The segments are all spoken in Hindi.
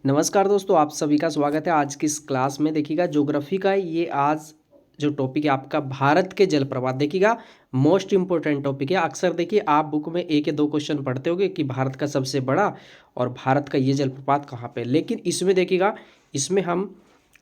नमस्कार दोस्तों, आप सभी का स्वागत है आज की इस क्लास में। देखिएगा ज्योग्राफी का ये आज जो टॉपिक है आपका भारत के जलप्रपात। देखिएगा मोस्ट इंपॉर्टेंट टॉपिक है। अक्सर देखिए आप बुक में एक या दो क्वेश्चन पढ़ते होगे कि भारत का सबसे बड़ा और भारत का ये जलप्रपात कहाँ पे है। लेकिन इसमें देखिएगा इसमें हम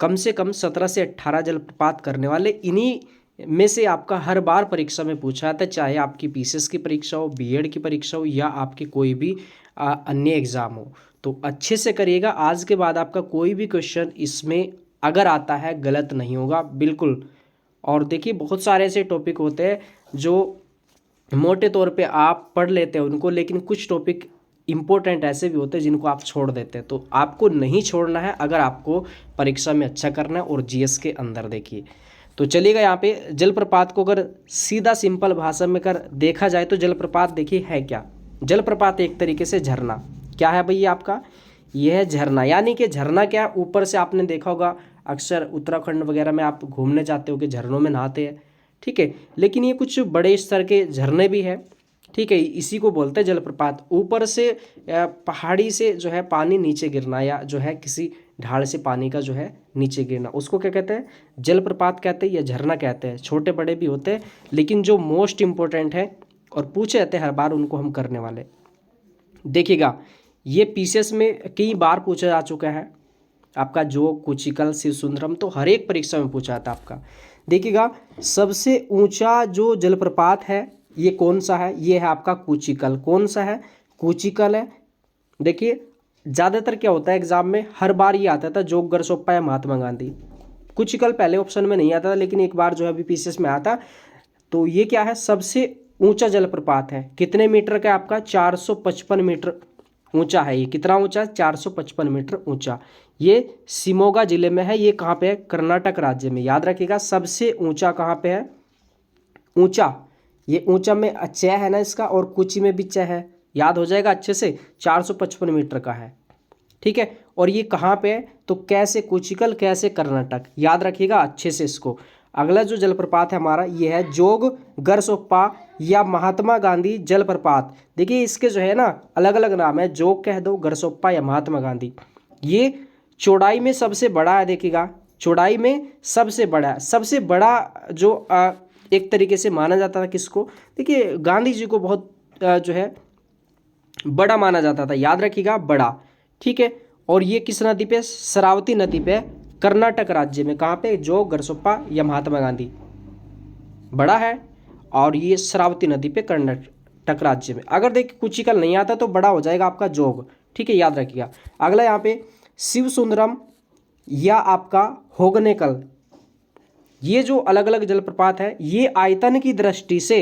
कम से कम 17 से 18 जलप्रपात करने वाले। इन्हीं में से आपका हर बार परीक्षा में पूछा जाता है, चाहे आपकी पीसीएस की परीक्षा हो, बीएड की परीक्षा हो या आपकी कोई भी अन्य एग्ज़ाम हो। तो अच्छे से करिएगा। आज के बाद आपका कोई भी क्वेश्चन इसमें अगर आता है गलत नहीं होगा बिल्कुल। और देखिए बहुत सारे ऐसे टॉपिक होते हैं जो मोटे तौर पे आप पढ़ लेते हैं उनको, लेकिन कुछ टॉपिक इंपॉर्टेंट ऐसे भी होते हैं जिनको आप छोड़ देते हैं। तो आपको नहीं छोड़ना है अगर आपको परीक्षा में अच्छा करना है और जीएस के अंदर। देखिए तो चलिएगा यहाँ पे जलप्रपात को अगर सीधा सिंपल भाषा में कर देखा जाए तो जलप्रपात देखिए है क्या। जलप्रपात एक तरीके से झरना। क्या है भैया आपका, यह है झरना। यानी कि झरना क्या है, ऊपर से आपने देखा होगा अक्सर उत्तराखंड वगैरह में आप घूमने जाते हो कि झरनों में नहाते हैं, ठीक है। लेकिन ये कुछ बड़े स्तर के झरने भी हैं, ठीक है। इसी को बोलते हैं जलप्रपात। ऊपर से पहाड़ी से जो है पानी नीचे गिरना या जो है किसी ढाल से पानी का जो है नीचे गिरना, उसको क्या कहते हैं, जलप्रपात कहते हैं या झरना कहते हैं। छोटे बड़े भी होते हैं, लेकिन जो मोस्ट इम्पोर्टेंट है और पूछे जाते हैं हर बार उनको हम करने वाले। देखिएगा ये पीसीएस में कई बार पूछा जा चुका है आपका, जो कुचिकल शिव सुंदरम, तो हर एक परीक्षा में पूछा जाता है आपका। देखिएगा सबसे ऊंचा जो जलप्रपात है ये कौन सा है, ये है आपका कुचिकल। कौन सा है, कुचिकल है। देखिए ज़्यादातर क्या होता है एग्जाम में, हर बार ये आता था जोग गरसोप्पा या महात्मा गांधी। कुचिकल पहले ऑप्शन में नहीं आता था, लेकिन एक बार जो है अभी पीसीएस में आता। तो ये क्या है, सबसे ऊंचा जलप्रपात है। कितने मीटर का आपका, 455 मीटर ऊंचा है। ये कितना ऊंचा है, 455 मीटर ऊंचा। ये शिमोगा जिले में है। ये कहाँ पे है, कर्नाटक राज्य में। याद रखिएगा सबसे ऊंचा कहाँ पे है, ऊंचा। ये ऊंचा में च है ना इसका, और कुची में भी च है, याद हो जाएगा अच्छे से। 455 मीटर का है, ठीक है। और ये कहाँ पे है, तो कैसे कुचिकल, कैसे कर्नाटक, याद रखिएगा अच्छे से इसको। अगला जो जलप्रपात है हमारा ये है जोग गरसोप्पा या महात्मा गांधी जलप्रपात। देखिए इसके जो है ना अलग अलग नाम है, जोग कह दो, गरसोप्पा या महात्मा गांधी। ये चौड़ाई में सबसे बड़ा है। देखिएगा चौड़ाई में सबसे बड़ा है। सबसे बड़ा जो एक तरीके से माना जाता था किसको, देखिए गांधी जी को बहुत जो है बड़ा माना जाता था, याद रखिएगा बड़ा, ठीक है। और ये किस नदी पे, शरावती नदी पे, कर्नाटक राज्य में। कहाँ पे, जो गरसोप्पा या महात्मा गांधी बड़ा है, और ये शरावती नदी पे कर्नाटक राज्य में। अगर देखिए कुचिकल नहीं आता तो बड़ा हो जाएगा आपका जोग, ठीक है, याद रखिएगा। अगला यहाँ पे शिव सुंदरम या आपका होगनेकल। ये जो अलग अलग जलप्रपात है ये आयतन की दृष्टि से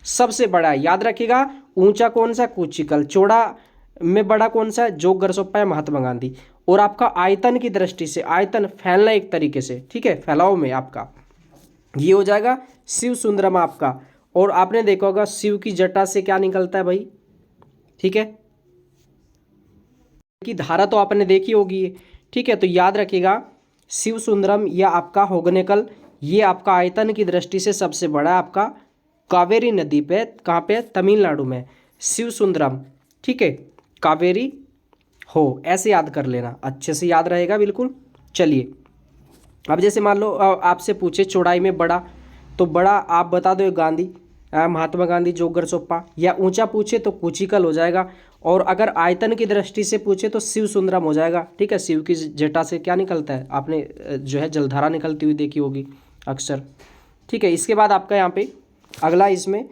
सबसे बड़ा है। याद रखिएगा ऊंचा कौन सा, कुचिकल। चौड़ा में बड़ा कौन सा है, जोग गरसोप्पा या महात्मा गांधी। और आपका आयतन की दृष्टि से, आयतन फैलना एक तरीके से, ठीक है, फैलाव में आपका ये हो जाएगा शिव सुंदरम आपका। और आपने देखा होगा शिव की जटा से क्या निकलता है भाई, ठीक है, की धारा तो आपने देखी होगी, ठीक है। तो याद रखिएगा शिव सुंदरम या आपका होगनेकल ये आपका आयतन की दृष्टि से सबसे बड़ा है आपका कावेरी नदी पे। कहाँ पे, तमिलनाडु में शिव सुंदरम, ठीक है, कावेरी हो, ऐसे याद कर लेना, अच्छे से याद रहेगा बिल्कुल। चलिए अब जैसे मान लो आपसे पूछे चौड़ाई में बड़ा, तो बड़ा आप बता दो गांधी, महात्मा गांधी, जोग गरसोप्पा। या ऊंचा पूछे तो कुचिकल हो जाएगा। और अगर आयतन की दृष्टि से पूछे तो शिव सुंदरम हो जाएगा, ठीक है। शिव की जटा से क्या निकलता है, आपने जो है जलधारा निकलती हुई देखी होगी अक्सर, ठीक है। इसके बाद आपका यहाँ पे अगला इसमें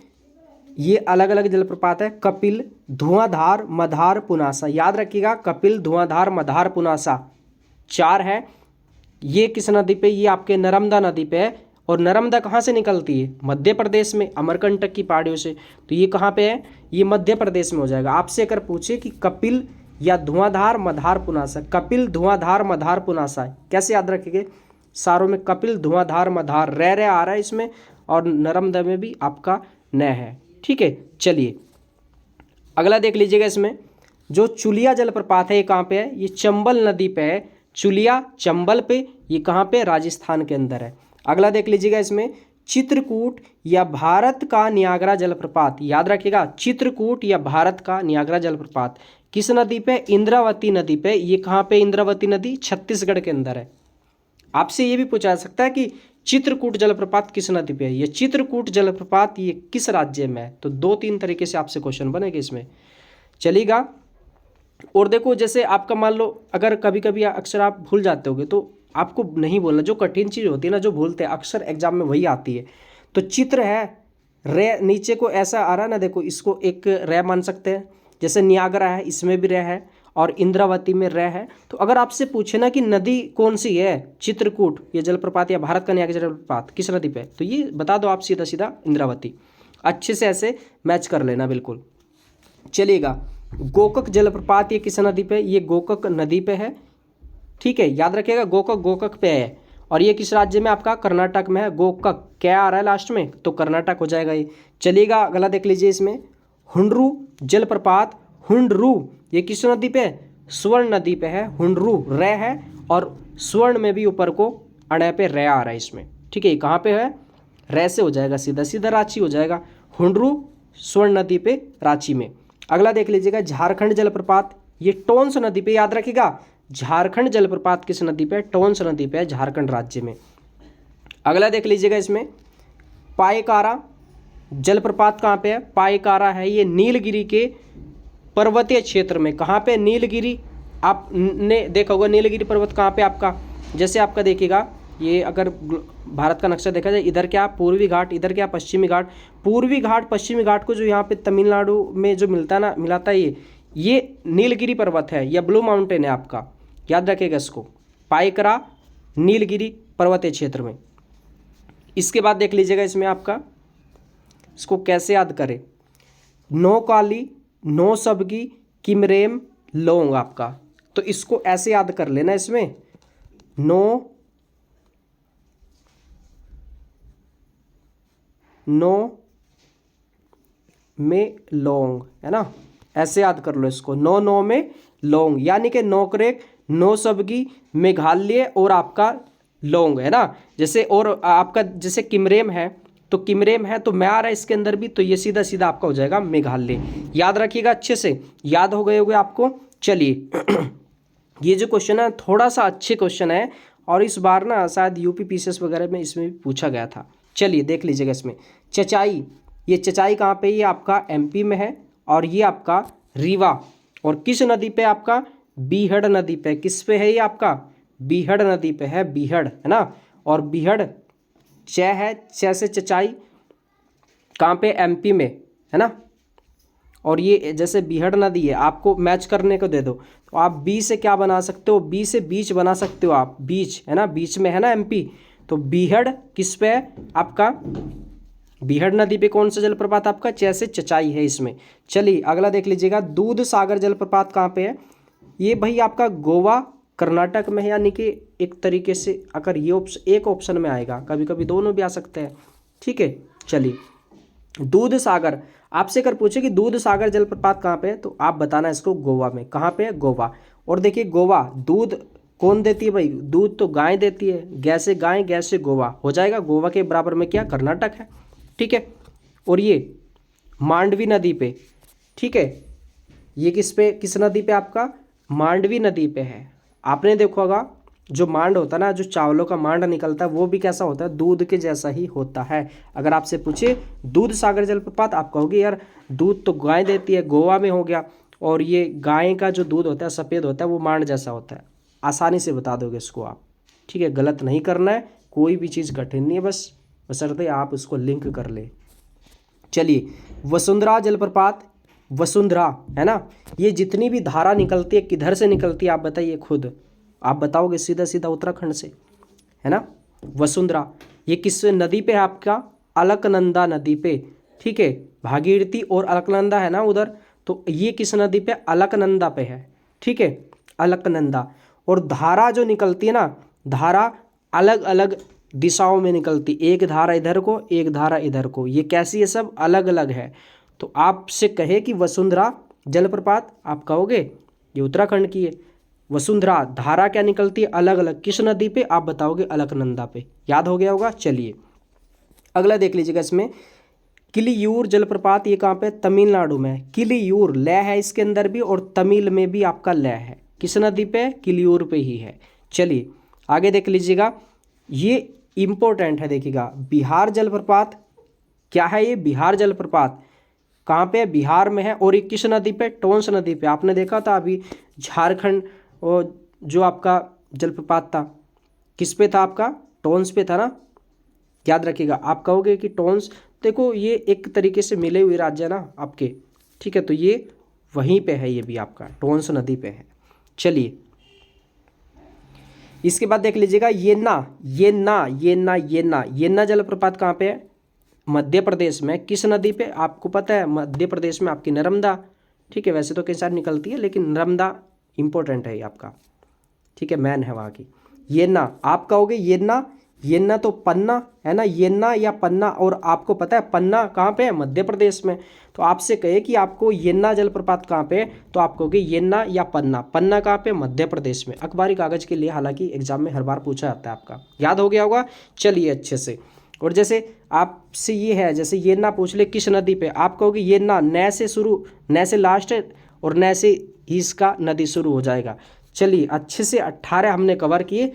ये अलग अलग जलप्रपात है, कपिल, धुआंधार, मधार, पुनासा। याद रखिएगा कपिल, धुआंधार, मधार, पुनासा 4 है। ये किस नदी पे, ये आपके नर्मदा नदी पे है। और नर्मदा कहाँ से निकलती है, मध्य प्रदेश में, अमरकंटक की पहाड़ियों से। तो ये कहाँ पे है, ये मध्य प्रदेश में हो जाएगा। आपसे अगर पूछे कि कपिल या धुआंधार, मधार, पुनासा, कपिल, धुआंधार, मधार, पुनासा, कैसे याद रखेंगे, सारों में कपिल, धुआंधार, मधार, रे आ रहा है इसमें, और नर्मदा में भी आपका न है, ठीक है। चलिए अगला देख लीजिएगा। इसमें जो चुलिया जलप्रपात है ये कहाँ पे है, ये चंबल नदी पे है। चुलिया चंबल पे, ये कहाँ पे, राजस्थान के अंदर है। अगला देख लीजिएगा इसमें चित्रकूट या भारत का नियाग्रा जलप्रपात, याद रखिएगा, चित्रकूट या भारत का नियाग्रा जलप्रपात किस नदी पे? इंद्रावती नदी पे। ये कहाँ पे इंद्रावती नदी? छत्तीसगढ़ के अंदर है। आपसे ये भी पूछा जा सकता है कि चित्रकूट जलप्रपात किस नदी पे है? ये चित्रकूट जलप्रपात ये किस राज्य में है? तो 2-3 तरीके से आपसे क्वेश्चन बनेगा इसमें, चलेगा। और देखो, जैसे आपका मान लो अगर कभी कभी अक्सर आप भूल जाते होगे तो आपको नहीं बोलना, जो कठिन चीज़ होती है ना, जो भूलते हैं अक्सर एग्जाम में वही आती है। तो चित्र है, रे नीचे को ऐसा आ रहा है ना, देखो इसको एक रे मान सकते हैं, जैसे नियाग्रा है इसमें भी रे है और इंद्रावती में रे है। तो अगर आपसे पूछे ना कि नदी कौन सी है, चित्रकूट ये जलप्रपात या भारत का नियाग्रा जलप्रपात किस नदी पे, तो ये बता दो आप सीधा सीधा इंद्रावती। अच्छे से ऐसे मैच कर लेना बिल्कुल, चलिएगा। गोकक जलप्रपात ये किस नदी पे? ये गोकक नदी पे है, ठीक है, याद रखिएगा, गोकक गोकक पे है। और ये किस राज्य में? आपका कर्नाटक में है। गोकक क्या आ रहा है लास्ट में? तो कर्नाटक हो जाएगा ये, चलिएगा। अगला देख लीजिए इसमें, हुंडरू जलप्रपात, हुंडरू ये किस नदी पे? स्वर्ण नदी पे है। हुंडरू रे है और स्वर्ण में भी ऊपर को अणय पे रे आ रहा है इसमें, ठीक है। कहाँ पे है? रे से हो जाएगा, सीधा सीधा रांची हो जाएगा। हुंडरू स्वर्ण नदी पे, रांची में। अगला देख लीजिएगा, झारखंड जलप्रपात, ये टोंस नदी पे, याद रखिएगा, झारखंड जलप्रपात किस नदी पे? टोंस नदी पे, झारखंड राज्य में। अगला देख लीजिएगा इसमें, पायकारा जलप्रपात कहाँ पे है? पायकारा है ये नीलगिरी के पर्वतीय क्षेत्र में। कहाँ पे? नीलगिरी, आपने देखा होगा नीलगिरी पर्वत कहाँ पे आपका? जैसे आपका देखिएगा, ये अगर भारत का नक्शा देखा जाए, इधर क्या पूर्वी घाट, इधर क्या पश्चिमी घाट। पूर्वी घाट पश्चिमी घाट को जो यहाँ पे तमिलनाडु में जो मिलता है ना, मिलाता है ये नीलगिरी पर्वत है या ब्लू माउंटेन है आपका, याद रखिएगा इसको, पाइकरा नीलगिरी पर्वतीय क्षेत्र में। इसके बाद देख लीजिएगा इसमें आपका, इसको कैसे याद करें, नौकाली, नौ सबगी, किमरेम, लोंग आपका। तो इसको ऐसे याद कर लेना, इसमें नो में लोंग है ना, ऐसे याद कर लो इसको, नो में लोंग, यानी कि नोकरेक, नौ सबगी, मेघालय और आपका लोंग है ना। जैसे और आपका जैसे किमरेम है, तो किमरेम है तो मैं आ रहा है इसके अंदर भी, तो ये सीधा सीधा आपका हो जाएगा मेघालय। याद रखिएगा, अच्छे से याद हो गए होंगे आपको। चलिए ये जो क्वेश्चन है थोड़ा सा अच्छे क्वेश्चन है और इस बार ना शायद यूपी पीसीएस वगैरह में इसमें भी पूछा गया था। चलिए देख लीजिएगा इसमें, चचाई, ये चचाई कहाँ पे? ये आपका एमपी में है और ये आपका रीवा, और किस नदी पे? आपका बीहड़ नदी पे। किस पे है ये आपका? बीहड़ नदी पे है, बीहड़ है ना। और बीहड़ च है, च से चचाई कहाँ पे? एमपी में है ना। और ये जैसे बीहड़ नदी है, आपको मैच करने को दे दो तो आप बी से क्या बना सकते हो? बी से बीच बना सकते हो आप, बीच है ना, बीच में है ना एमपी। तो बीहड़ किस पे है आपका? बीहड़ नदी पे कौन सा जलप्रपात आपका? जैसे चचाई है इसमें। चलिए अगला देख लीजिएगा, दूध सागर जलप्रपात कहाँ पे है? ये भाई आपका गोवा कर्नाटक में है, यानी कि एक तरीके से अगर ये एक ऑप्शन में आएगा, कभी कभी दोनों भी आ सकते हैं, ठीक है। चलिए दूध सागर, आपसे अगर पूछे कि दूध सागर जलप्रपात कहाँ पे है तो आप बताना इसको गोवा में। कहाँ पे है? गोवा। और देखिए गोवा, दूध कौन देती है भाई? दूध तो गाय देती है, गैस से गाय, गैस से गोवा हो जाएगा। गोवा के बराबर में क्या? कर्नाटक है, ठीक है। और ये मांडवी नदी पे, ठीक है, ये किस पे, किस नदी पे आपका? मांडवी नदी पे है। आपने देखा होगा जो मांड होता है ना, जो चावलों का मांड निकलता है वो भी कैसा होता है? दूध के जैसा ही होता है। अगर आपसे पूछे दूध सागर जलप्रपात, आप कहोगे यार दूध तो गाय देती है, गोवा में हो गया, और ये गाय का जो दूध होता है सफ़ेद होता है वो मांड जैसा होता है। आसानी से बता दोगे इसको आप, ठीक है। गलत नहीं करना है, कोई भी चीज़ कठिन नहीं है, बस बशर्ते आप उसको लिंक कर ले। चलिए वसुंधरा जलप्रपात, वसुंधरा है ना, ये जितनी भी धारा निकलती है किधर से निकलती है आप बताइए खुद, आप बताओगे सीधा सीधा उत्तराखंड से, है ना। वसुंधरा ये किस नदी पे है आपका? अलकनंदा नदी पे, ठीक है। भागीरथी और अलकनंदा है ना उधर, तो ये किस नदी पे? अलकनंदा पे है, ठीक है, अलकनंदा। और धारा जो निकलती है ना, धारा अलग अलग दिशाओं में निकलती, एक धारा इधर को, एक धारा इधर को, ये कैसी है? सब अलग अलग है। तो आपसे कहे कि वसुंधरा जलप्रपात, आप कहोगे ये उत्तराखंड की है। वसुंधरा धारा क्या निकलती है? अलग अलग, किस नदी पे? आप बताओगे अलकनंदा पे। याद हो गया होगा। चलिए अगला देख लीजिएगा इसमें, किलियूर जलप्रपात ये कहाँ पे, तमिलनाडु में। किलियूर लय है इसके अंदर भी और तमिल में भी आपका लय है। किस नदी पे, किलियूर पे ही है। चलिए आगे देख लीजिएगा, ये इंपॉर्टेंट है, देखिएगा बिहार जलप्रपात क्या है, ये बिहार जलप्रपात कहाँ पे, बिहार में है। और ये किस नदी पे, टोंस नदी पे। आपने देखा था अभी झारखंड और जो आपका जलप्रपात था किस पे था आपका, टोंस पे था ना, याद रखिएगा। आप कहोगे कि टोंस, देखो ये एक तरीके से मिले हुए राज्य ना आपके, ठीक है, तो ये वहीं पे है, ये भी आपका टोंस नदी पे है। चलिए इसके बाद देख लीजिएगा, येन्ना जलप्रपात कहाँ पे है, मध्य प्रदेश में। किस नदी पे, आपको पता है मध्य प्रदेश में आपकी नर्मदा, ठीक है, वैसे तो कई सारी निकलती है लेकिन नर्मदा इंपॉर्टेंट है ये आपका, ठीक है, मैन है वहाँ की। येन्ना, आप कहोगे येन्ना तो पन्ना है ना, येन्ना या पन्ना, और आपको पता है पन्ना कहाँ पे है, मध्य प्रदेश में। तो आपसे कहे कि आपको येन्ना जलप्रपात कहाँ पे है, तो आप कहोगे येन्ना या पन्ना। पन्ना कहाँ पे, मध्य प्रदेश में। अखबारी कागज के लिए हालांकि एग्जाम में हर बार पूछा जाता है, आपका याद हो गया होगा। चलिए अच्छे से, और जैसे आपसे ये है, जैसे येन्ना पूछ ले किस नदी पे, आप कहोगे येन्ना, न से शुरू, न से लास्ट है और न से इसका नदी शुरू हो जाएगा। चलिए अच्छे से 18 हमने कवर किए।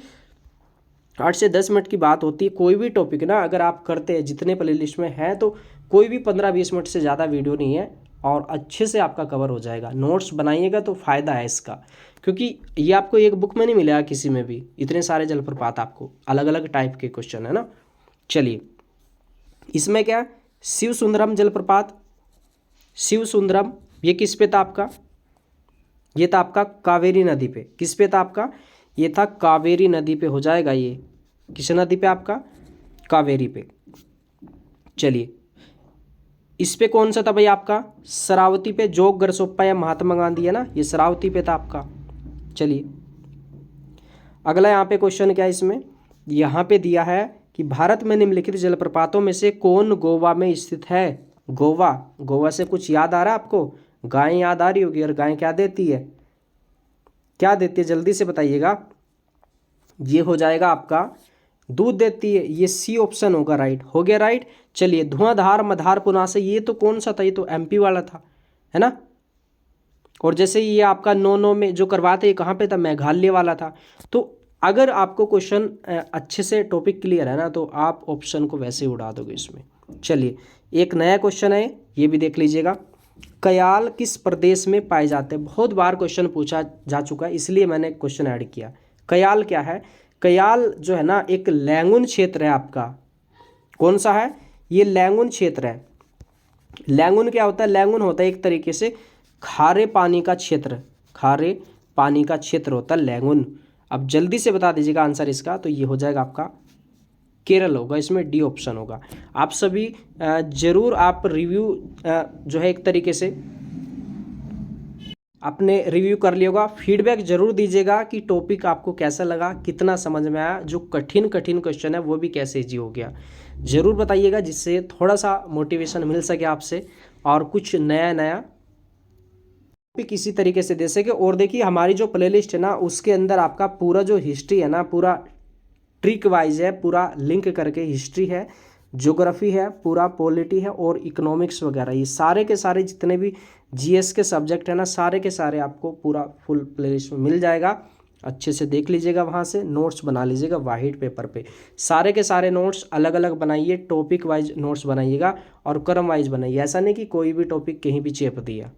8 से 10 मिनट की बात होती है, कोई भी टॉपिक ना अगर आप करते हैं, जितने प्लेलिस्ट में है तो कोई भी 15-20 मिनट से ज़्यादा वीडियो नहीं है और अच्छे से आपका कवर हो जाएगा। नोट्स बनाइएगा तो फ़ायदा है इसका, क्योंकि ये आपको एक बुक में नहीं मिलेगा किसी में भी, इतने सारे जलप्रपात आपको अलग अलग टाइप के क्वेश्चन है ना। चलिए इसमें क्या, शिव सुंदरम जलप्रपात, शिव सुंदरम ये किस पे था आपका, ये था आपका कावेरी नदी पे। किस पे था आपका, ये था कावेरी नदी पे हो जाएगा। ये किस नदी पे आपका, कावेरी पे। चलिए इस पे कौन सा था भाई आपका, शरावती पे। जोग गरसोप्पा या महात्मा गांधी है ना, ये शरावती पे था आपका। चलिए अगला यहाँ पे क्वेश्चन क्या है इसमें, यहाँ पे दिया है कि भारत में निम्नलिखित जलप्रपातों में से कौन गोवा में स्थित है। गोवा, गोवा से कुछ याद आ रहा है आपको, गाय याद आ रही होगी, और गाय क्या देती है, क्या देती है, जल्दी से बताइएगा। ये हो जाएगा आपका दूध देती है, ये सी ऑप्शन होगा, राइट हो गया, राइट। चलिए धुआंधार मधार पुनासे, ये तो कौन सा था, ये तो एमपी वाला था, है ना। और जैसे ये आपका 9 में जो करवाते ये कहाँ पे था, मेघालय वाला था। तो अगर आपको क्वेश्चन अच्छे से टॉपिक क्लियर है ना, तो आप ऑप्शन को वैसे ही उड़ा दोगे इसमें। चलिए एक नया क्वेश्चन है, ये भी देख लीजिएगा। कयाल किस प्रदेश में पाए जाते हैं, बहुत बार क्वेश्चन पूछा जा चुका है, इसलिए मैंने क्वेश्चन ऐड किया। कयाल क्या है, कयाल जो है ना एक लैंगून क्षेत्र है आपका। कौन सा है, ये लैंगून क्षेत्र है। लैंगून क्या होता है, लैंगून होता है एक तरीके से खारे पानी का क्षेत्र, खारे पानी का क्षेत्र होता है लैंगून। अब जल्दी से बता दीजिएगा आंसर इसका, तो ये हो जाएगा आपका केरल होगा, इसमें डी ऑप्शन होगा। आप सभी जरूर आप रिव्यू जो है एक तरीके से आपने रिव्यू कर लिया होगा, फीडबैक जरूर दीजिएगा कि टॉपिक आपको कैसा लगा, कितना समझ में आया, जो कठिन क्वेश्चन है वो भी कैसे इजी हो गया, ज़रूर बताइएगा, जिससे थोड़ा सा मोटिवेशन मिल सके आपसे और कुछ नया टॉपिक इसी तरीके से दे सके। और देखिए हमारी जो प्लेलिस्ट है ना, उसके अंदर आपका पूरा जो हिस्ट्री है ना, पूरा ट्रिक वाइज है, पूरा लिंक करके हिस्ट्री है, ज्योग्राफी है, पूरा पॉलिटी है और इकोनॉमिक्स वगैरह, ये सारे के सारे जितने भी जीएस के सब्जेक्ट है ना, सारे के सारे आपको पूरा फुल प्लेलिस्ट में मिल जाएगा। अच्छे से देख लीजिएगा, वहाँ से नोट्स बना लीजिएगा वाइट पेपर पे, सारे के सारे नोट्स अलग अलग बनाइए, टॉपिक वाइज नोट्स बनाइएगा और क्रम वाइज बनाइए, ऐसा नहीं कि कोई भी टॉपिक कहीं भी चेप दिया।